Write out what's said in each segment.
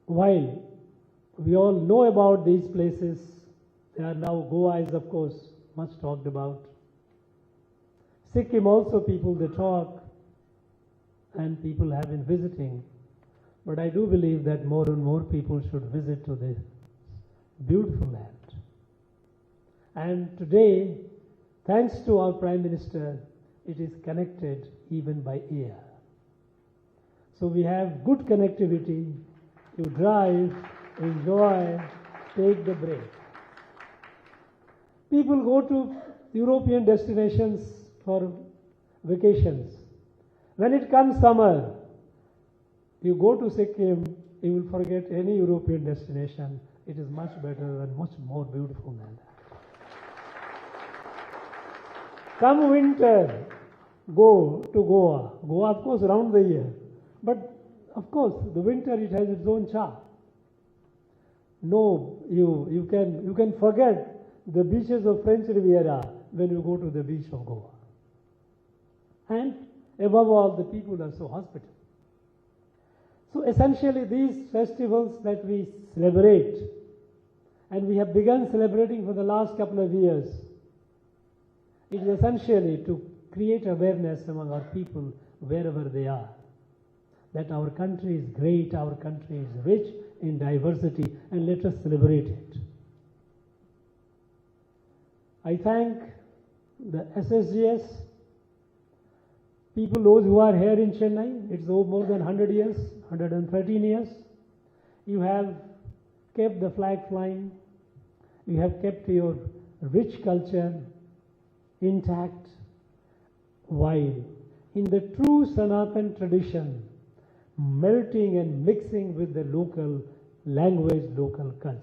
while we all know about these places, they are now, Goa is of course much talked about. Sikkim also people they talk and people have been visiting. But I do believe that more and more people should visit to this beautiful land. And today, thanks to our Prime Minister, it is connected even by air. So we have good connectivity. You drive, enjoy, take the break. People go to European destinations for vacations. When it comes summer, you go to Sikkim, you will forget any European destination. It is much better and much more beautiful than that. Come winter, go to Goa. Goa, of course, around the year. But, of course, the winter, it has its own charm. No, you can forget the beaches of French Riviera when you go to the beach of Goa. And, above all, the people are so hospitable. So, essentially, these festivals that we celebrate, and we have begun celebrating for the last couple of years, it is essentially to create awareness among our people wherever they are, that our country is great, our country is rich in diversity, and let us celebrate it. I thank the SSGS, people, those who are here in Chennai. It's more than 100 years, 113 years. You have kept the flag flying. You have kept your rich culture intact, while in the true Sanatan tradition, melting and mixing with the local language, local culture.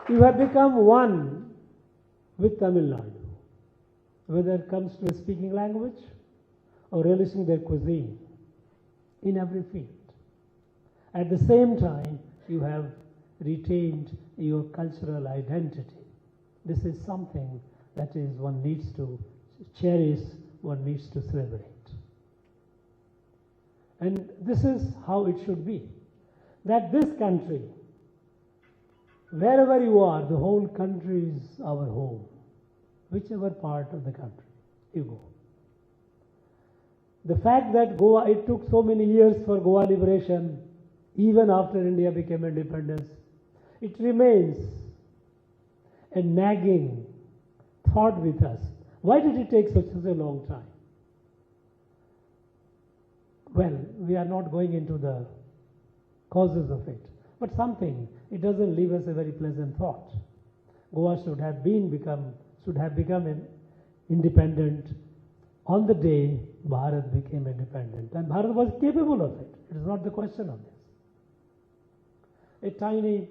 You have become one with Tamil Nadu, whether it comes to speaking language or relishing their cuisine, in every field. At the same time, you have retained your cultural identity. This is something that is one needs to cherish, one needs to celebrate. And this is how it should be. That this country, wherever you are, the whole country is our home, whichever part of the country you go. The fact that Goa, it took so many years for Goa liberation, even after India became independence, it remains a nagging thought with us. Why did it take such a long time? Well, we are not going into the causes of it, but something, it doesn't leave us a very pleasant thought. Goa should have become an independent on the day Bharat became independent, and Bharat was capable of it. It is not the question of this. A tiny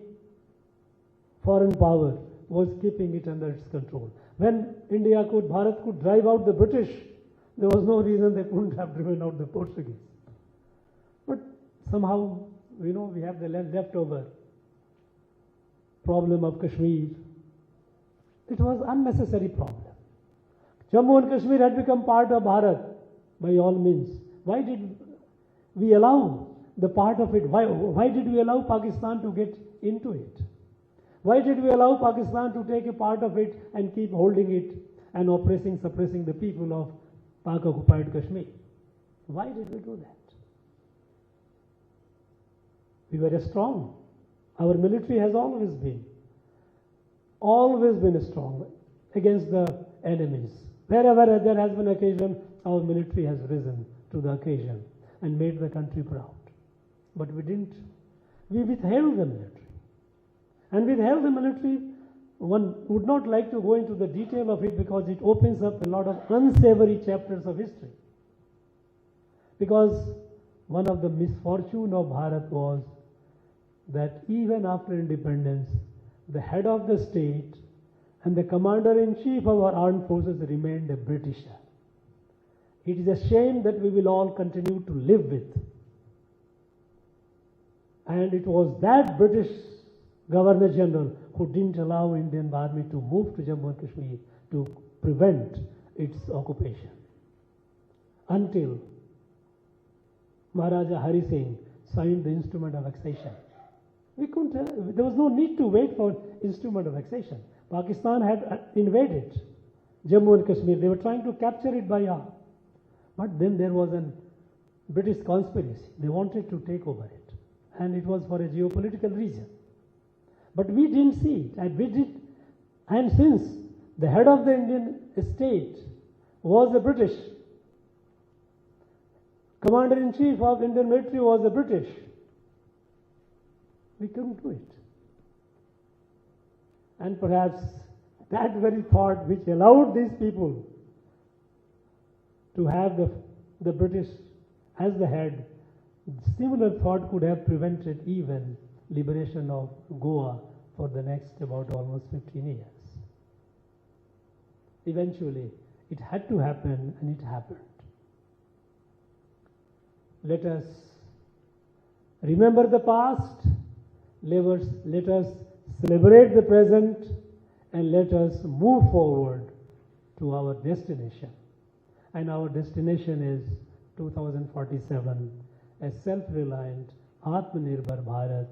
foreign power was keeping it under its control. When Bharat could drive out the British, there was no reason they couldn't have driven out the Portuguese. But somehow, we have the leftover problem of Kashmir. It was unnecessary problem. Jammu and Kashmir had become part of Bharat by all means. Why did we allow the part of it? Why did we allow Pakistan to get into it? Why did we allow Pakistan to take a part of it and keep holding it and suppressing the people of Pak-occupied Kashmir? Why did we do that? We were strong. Our military has always been strong against the enemies. Wherever there has been occasion, our military has risen to the occasion and made the country proud. But we withheld the military. And withheld the military, one would not like to go into the detail of it because it opens up a lot of unsavory chapters of history. Because one of the misfortune of Bharat was that even after independence, the head of the state and the commander-in-chief of our armed forces remained a Britisher. It is a shame that we will all continue to live with. And it was that British Governor General who didn't allow Indian Army to move to Jammu and Kashmir to prevent its occupation. Until Maharaja Hari Singh signed the instrument of annexation. We couldn't, there was no need to wait for instrument of annexation. Pakistan had invaded Jammu and Kashmir. They were trying to capture it by arm. But then there was a British conspiracy. They wanted to take over it. And it was for a geopolitical reason. But we didn't see it. And since the head of the Indian state was a British, Commander-in-Chief of Indian military was a British, we couldn't do it. And perhaps that very thought which allowed these people to have the British as the head, similar thought could have prevented even liberation of Goa for the next about almost 15 years. Eventually, it had to happen, and it happened. Let us remember the past, let us celebrate the present, and let us move forward to our destination. And our destination is 2047, a self-reliant, Atmanirbhar Bharat,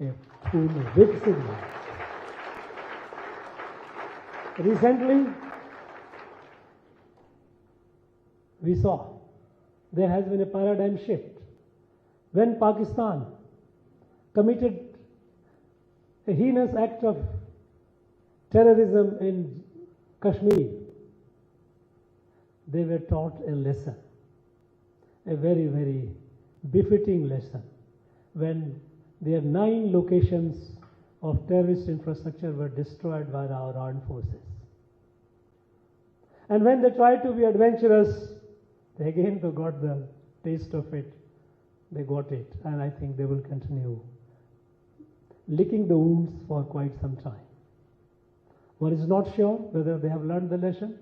a full Viksit Bharat. Recently, we saw there has been a paradigm shift. When Pakistan committed a heinous act of terrorism in Kashmir, they were taught a lesson, a very, very befitting lesson, when their 9 locations of terrorist infrastructure were destroyed by our armed forces. And when they tried to be adventurous, they again got the taste of it. They got it, and I think they will continue licking the wounds for quite some time. One is not sure whether they have learned the lesson.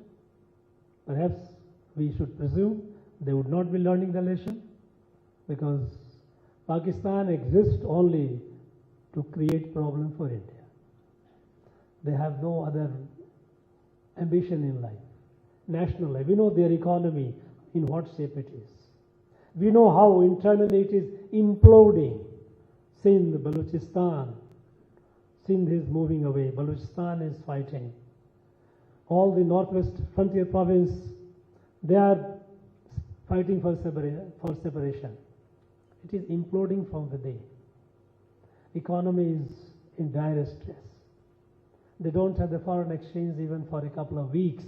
Perhaps we should presume they would not be learning the lesson, because Pakistan exists only to create problem for India. They have no other ambition in life, national life. We know their economy, in what shape it is. We know how internally it is imploding. Sindh, Balochistan, Sindh is moving away, Balochistan is fighting. All the northwest frontier province, they are fighting for separation. It is imploding from the day. Economy is in dire stress. They don't have the foreign exchange even for a couple of weeks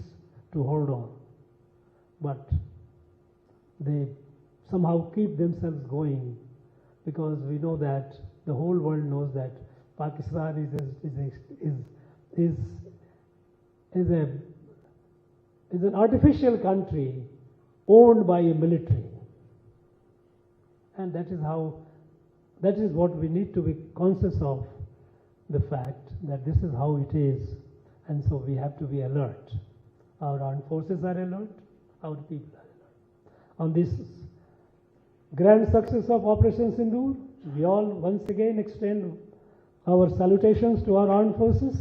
to hold on. But they somehow keep themselves going, because we know that the whole world knows that Pakistan is an artificial country owned by a military. And that is what we need to be conscious of, the fact that this is how it is, and so we have to be alert. Our armed forces are alert, our people are alert. On this grand success of Operation Sindoor, we all once again extend our salutations to our armed forces.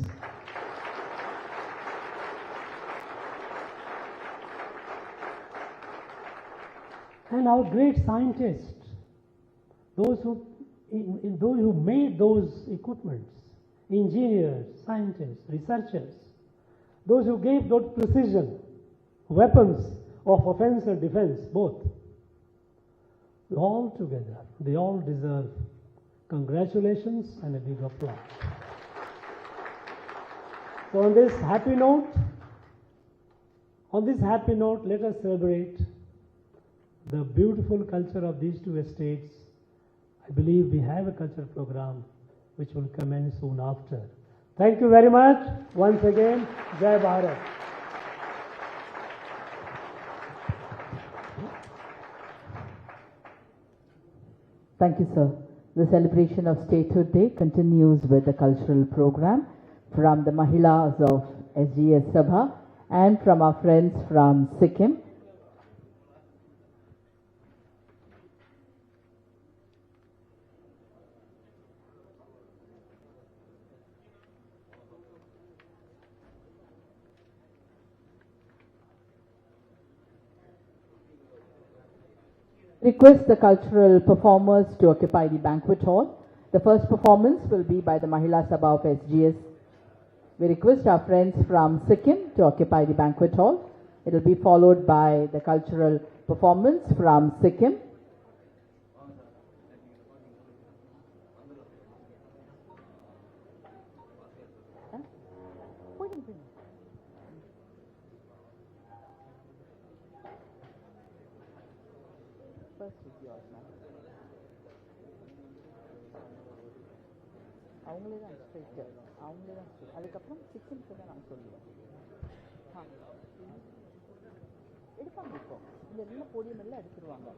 And our great scientists, those who made those equipments, engineers, scientists, researchers, those who gave those precision weapons of offense and defense, both, all together, they all deserve congratulations and a big applause. So on this happy note, let us celebrate the beautiful culture of these two estates. I believe we have a culture program which will commence soon after. Thank you very much. Once again, Jai Bharat. Thank you, sir. The celebration of Statehood Day continues with the cultural program from the Mahilas of SGS Sabha and from our friends from Sikkim. Request the cultural performers to occupy the banquet hall. The first performance will be by the Mahila Sabha of SGS. We request our friends from Sikkim to occupy the banquet hall. It will be followed by the cultural performance from Sikkim. அதுக்கப்புறம் சிக்கனுக்கு தான் நான் சொல்லுவேன். எடுப்பாங்க இப்போ இந்த எல்லாம் பொடியம் எல்லாம் எடுத்துருவாங்க.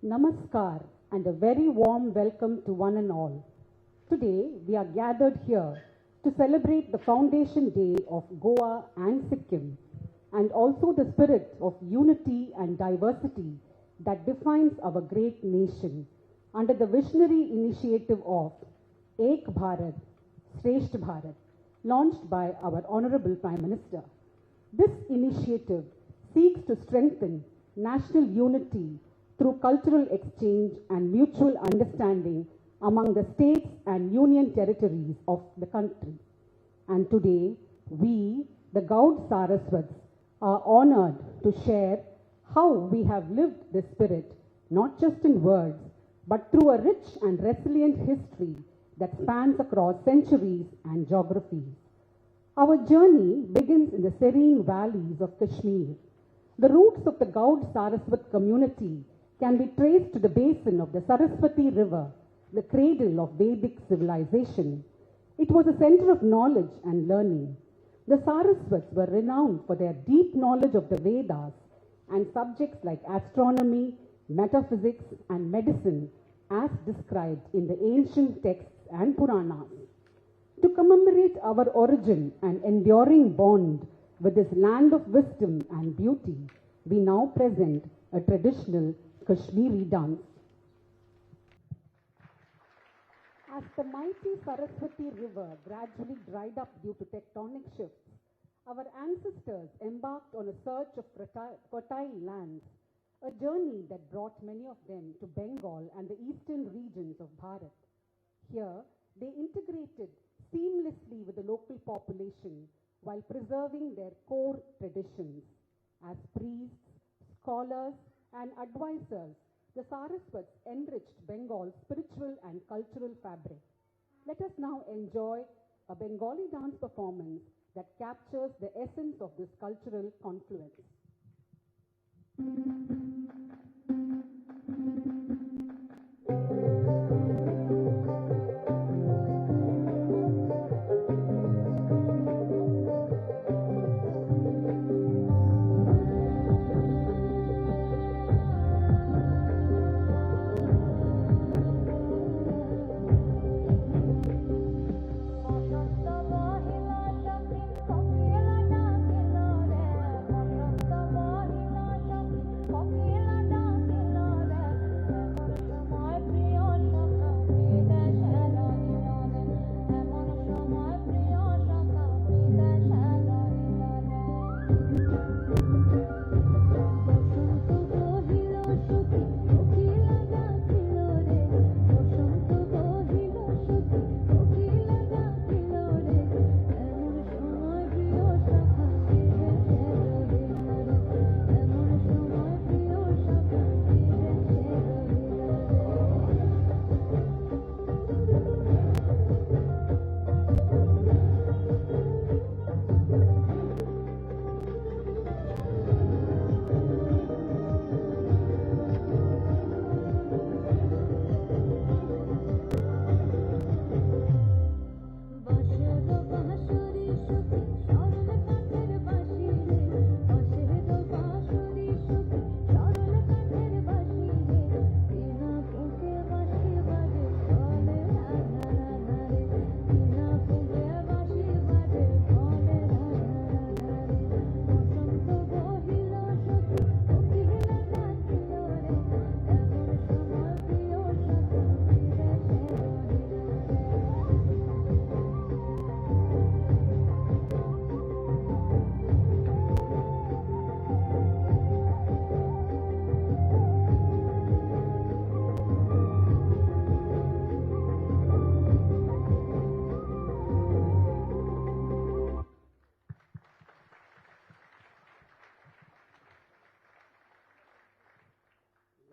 Namaskar and a very warm welcome to one and all. Today we are gathered here to celebrate the foundation day of Goa and Sikkim and also the spirit of unity and diversity that defines our great nation under the visionary initiative of Ek Bharat, Shresth Bharat, launched by our Honorable Prime Minister. This initiative seeks to strengthen national unity through cultural exchange and mutual understanding among the states and union territories of the country. And today, we, the Govt Saraswats, are honored to share how we have lived this spirit, not just in words, but through a rich and resilient history that spans across centuries and geographies. Our journey begins in the serene valleys of Kashmir. The roots of the Govt Saraswat community can be traced to the basin of the Saraswati River, the cradle of Vedic civilization. It was a center of knowledge and learning. The Saraswats were renowned for their deep knowledge of the Vedas and subjects like astronomy, metaphysics, and medicine as described in the ancient texts and Puranas. To commemorate our origin and enduring bond with this land of wisdom and beauty, we now present a traditional Kashmiri dance. As the mighty Saraswati River gradually dried up due to tectonic shifts, our ancestors embarked on a search of fertile lands, a journey that brought many of them to Bengal and the eastern regions of Bharat. Here, they integrated seamlessly with the local population while preserving their core traditions. As priests, scholars, and advisors, the Saraswats enriched Bengal's spiritual and cultural fabric. Let us now enjoy a Bengali dance performance that captures the essence of this cultural confluence.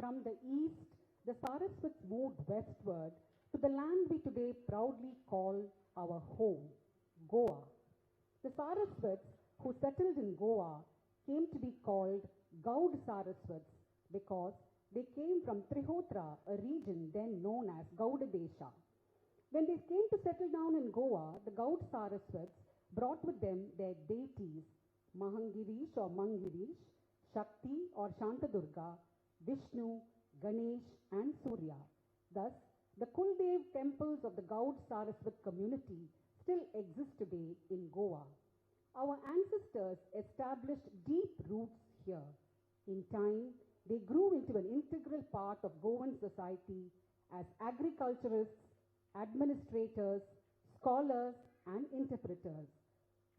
From the east, the Saraswats moved westward to the land we today proudly call our home, Goa. The Saraswats who settled in Goa came to be called Govt Saraswats because they came from Trihotra, a region then known as Gauda Desha. When they came to settle down in Goa, the Govt Saraswats brought with them their deities, Mahangirish or Mangirish, Shakti or Shantadurga, Vishnu, Ganesh, and Surya. Thus, the Kuldev temples of the Govt Saraswat community still exist today in Goa. Our ancestors established deep roots here. In time, they grew into an integral part of Goan society as agriculturists, administrators, scholars, and interpreters.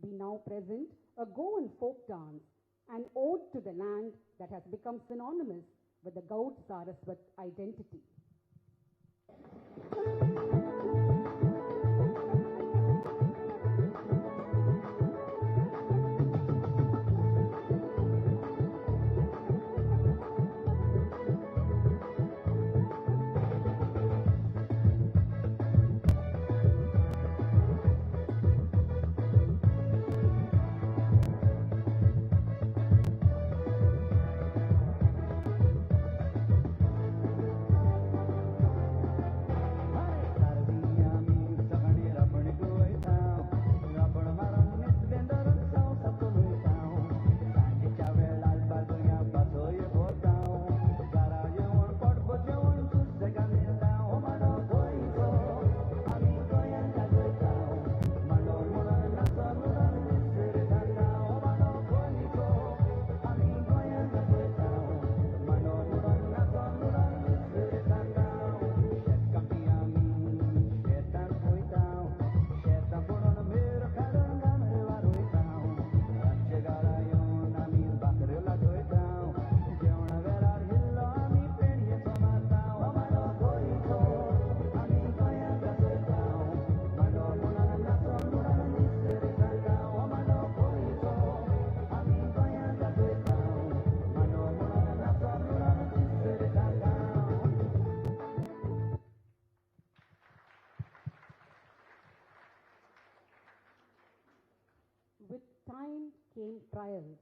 We now present a Goan folk dance, an ode to the land that has become synonymous with the Govt Saraswat identity. with time came trials.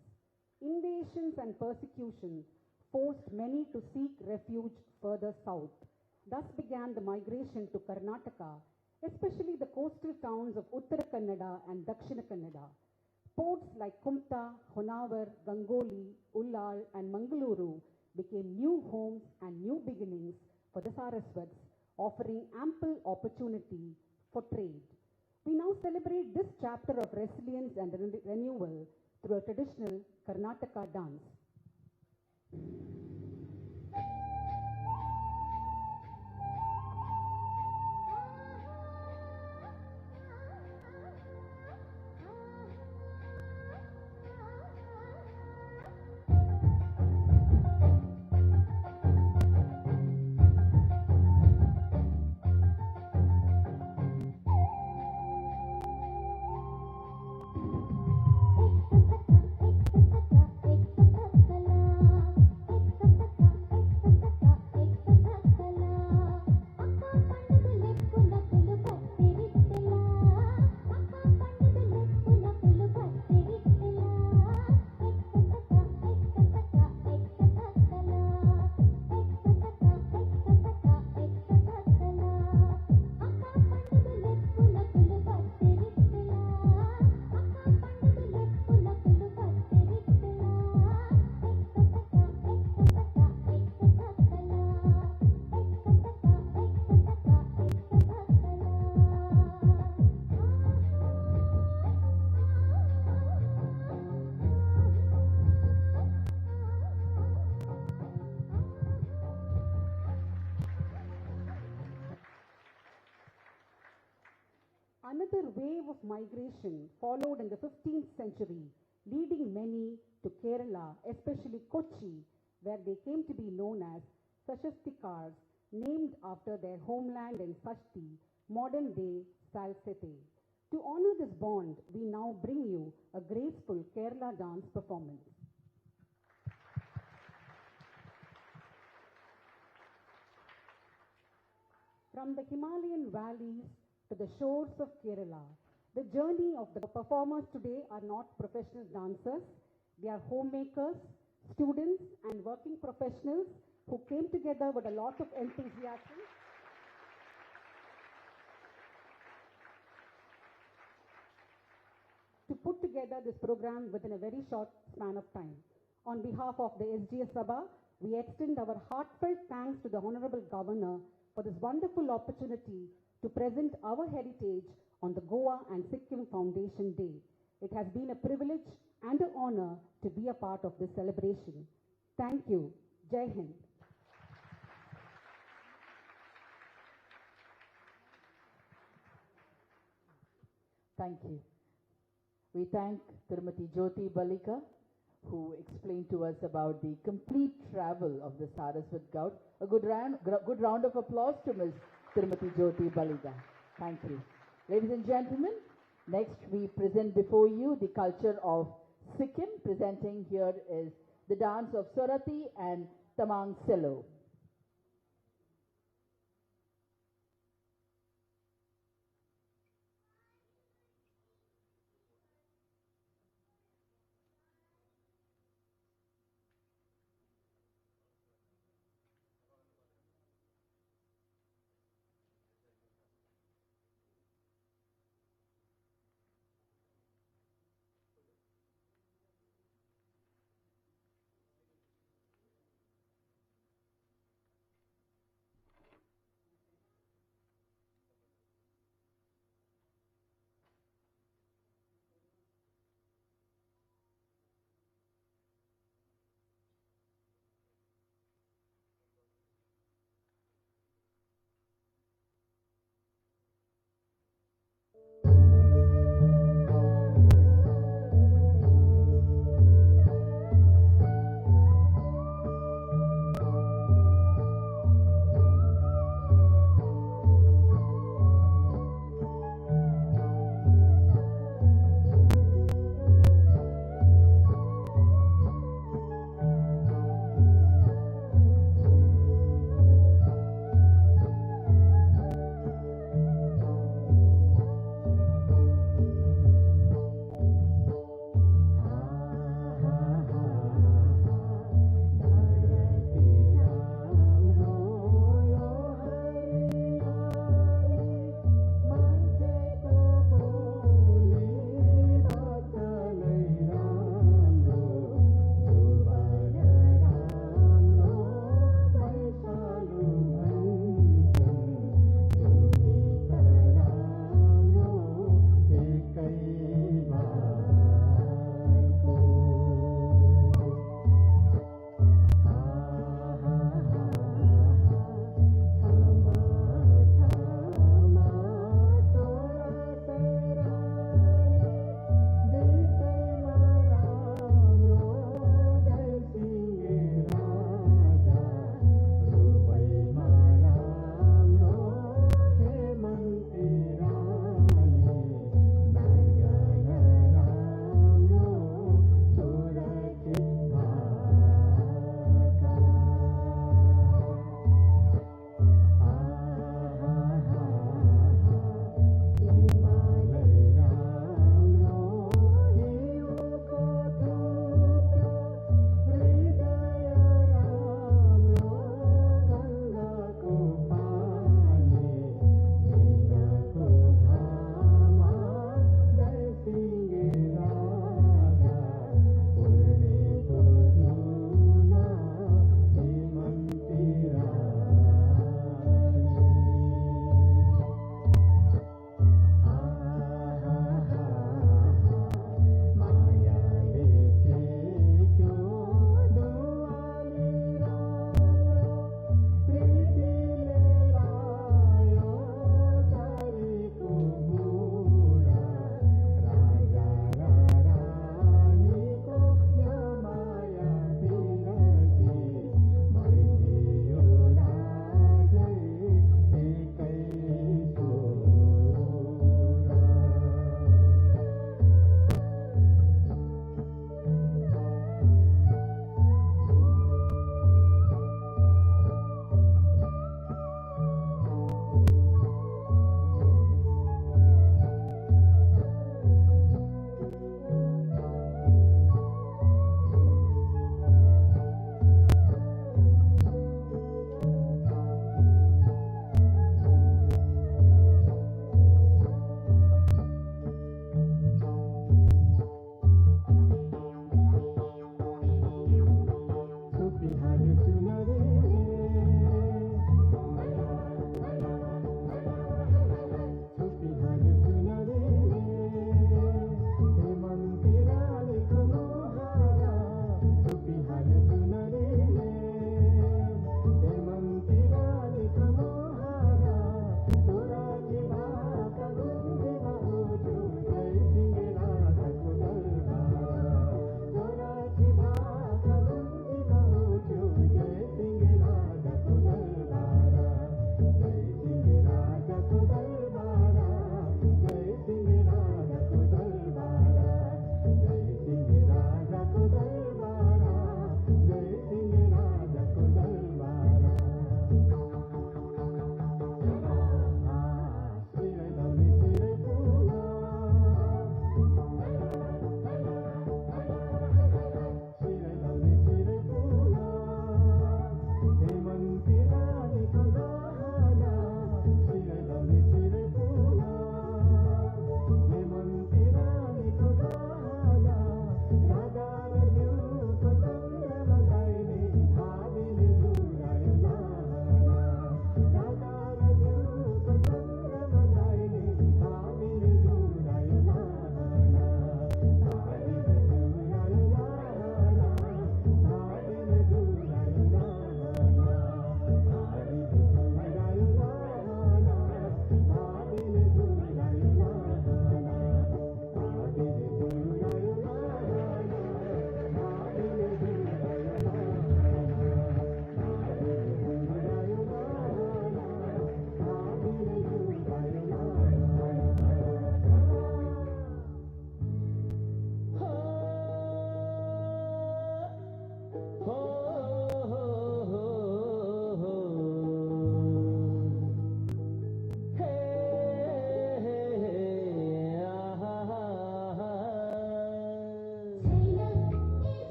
Invasions and persecution forced many to seek refuge further south. Thus began the migration to Karnataka, especially the coastal towns of Uttara Kannada and Dakshina Kannada. Ports like Kumta, Honavar, Gangoli, Ullal and Mangaluru became new homes and new beginnings for the Saraswats, offering ample opportunity for trade. We now celebrate this chapter of resilience and renewal through a traditional Karnataka dance. Another wave of migration followed in the 15th century, leading many to Kerala, especially Kochi, where they came to be known as Sashastikars, named after their homeland in Sashti, modern-day Salsette. To honor this bond, we now bring you a graceful Kerala dance performance. From the Himalayan valleys to the shores of Kerala, the journey of the performers today are not professional dancers. They are homemakers, students and working professionals who came together with a lot of enthusiasm to put together this program within a very short span of time. On behalf of the SGS Sabha, we extend our heartfelt thanks to the Honorable Governor for this wonderful opportunity to present our heritage on the Goa and Sikkim Foundation Day. It has been a privilege and an honor to be a part of this celebration. Thank you. Jai Hind. Thank you. We thank Tirumati Jyoti Balika, who explained to us about the complete travel of the Saraswat Govt. A good round of applause to Ms. Tirumati Jyoti Balika. Thank you. Ladies and gentlemen, next we present before you the culture of Sikkim. Presenting here is the dance of Sorati and Tamang Selo.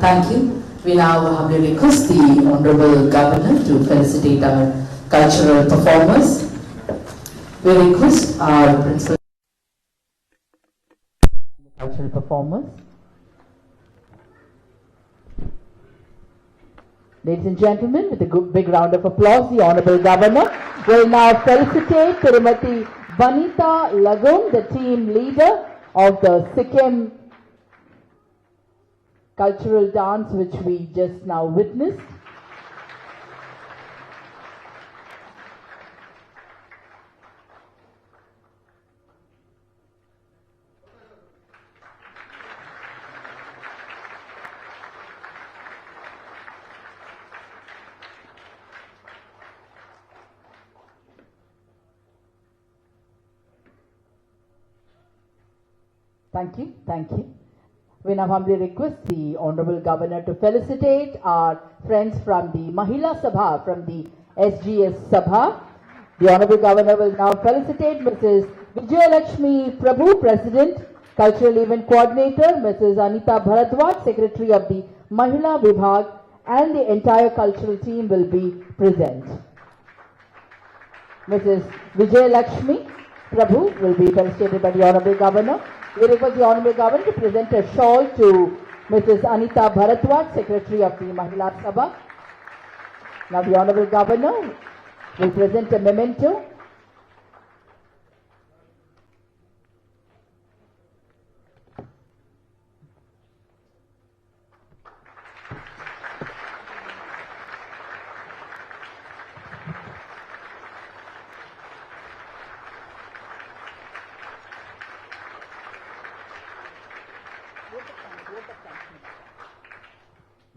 Thank you. We now humbly request the Honorable Governor to felicitate our cultural performers. We request our principal cultural performers. Ladies and gentlemen, with a big round of applause, the Honorable Governor will now felicitate Srimati Vanita Lagum, the team leader of the Sikkim cultural dance which we just now witnessed. Thank you, thank you. We now humbly request the Honorable Governor to felicitate our friends from the Mahila Sabha, from the SGS Sabha. The Honorable Governor will now felicitate Mrs. Vijayalakshmi Prabhu, President, Cultural Event Coordinator, Mrs. Anita Bharadwaj, Secretary of the Mahila Vibhag, and the entire cultural team will be present. Mrs. Vijayalakshmi Prabhu will be felicitated by the Honorable Governor. We request the Honorable Governor to present a shawl to Mrs. Anita Bharadwaj, Secretary of the Mahila Sabha. Now the Honorable Governor will present a memento.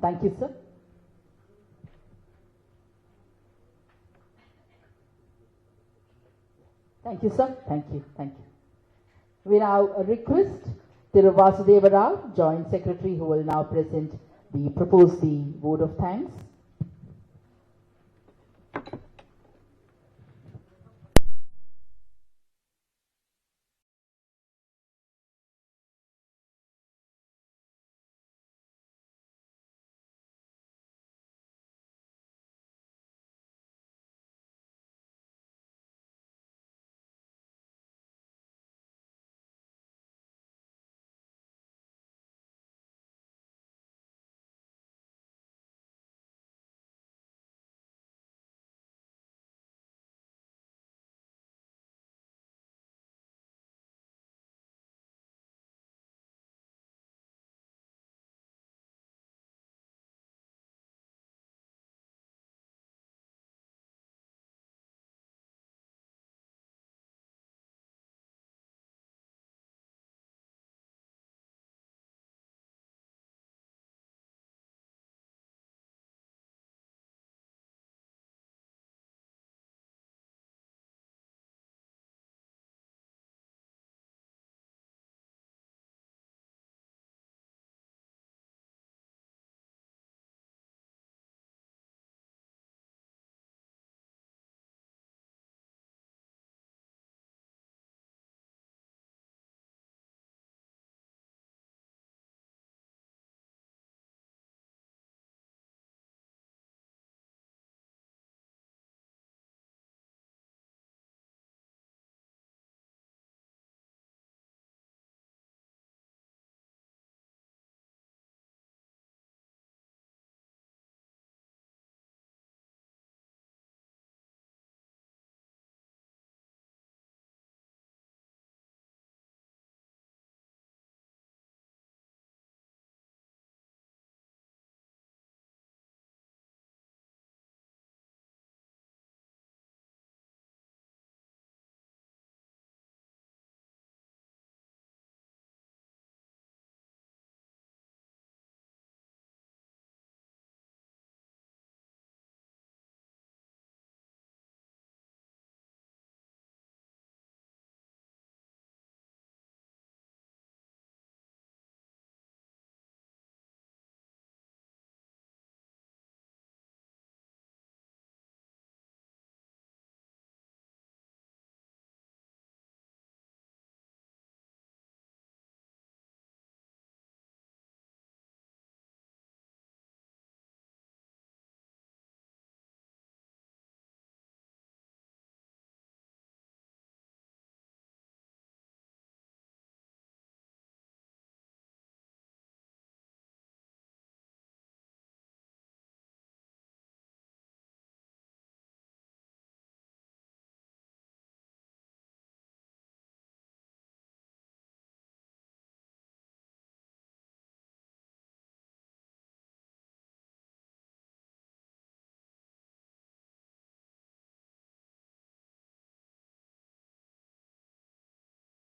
Thank you, sir. Thank you, sir. Thank you. Thank you. We now request Thiru Vasudeva Rao, Joint Secretary, who will now present the vote of thanks.